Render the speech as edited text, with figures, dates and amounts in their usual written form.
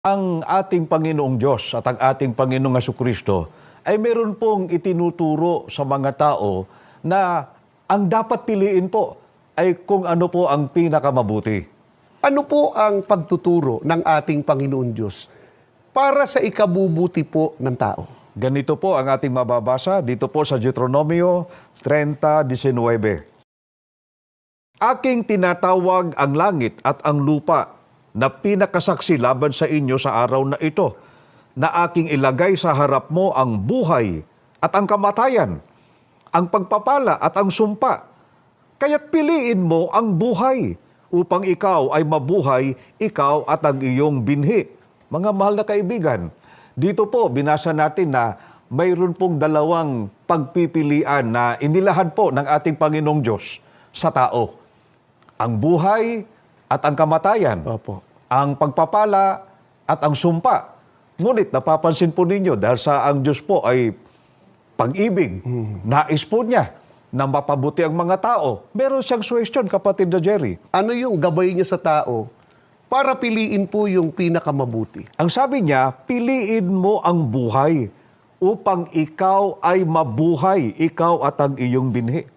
Ang ating Panginoong Diyos at ang ating Panginoong Jesucristo ay meron pong itinuturo sa mga tao na ang dapat piliin po ay kung ano po ang pinakamabuti. Ano po ang pagtuturo ng ating Panginoon Diyos para sa ikabubuti po ng tao? Ganito po ang ating mababasa dito po sa Deuteronomio 30:19. Aking tinatawag ang langit at ang lupa na pinakasaksi laban sa inyo sa araw na ito, na aking ilagay sa harap mo ang buhay at ang kamatayan, ang pagpapala at ang sumpa. Kaya't piliin mo ang buhay upang ikaw ay mabuhay, ikaw at ang iyong binhi. Mga mahal na kaibigan, dito po binasa natin na mayroon pong dalawang pagpipilian na inilahad po ng ating Panginoong Diyos sa tao. Ang buhay at ang kamatayan, Opo. ang pagpapala at ang sumpa. Ngunit napapansin po ninyo dahil sa ang Diyos po ay pag-ibig, nais po niya na mapabuti ang mga tao. Meron siyang question, kapatid na Jerry. Ano yung gabay niya sa tao para piliin po yung pinakamabuti? Ang sabi niya, piliin mo ang buhay upang ikaw ay mabuhay, ikaw at ang iyong binhi.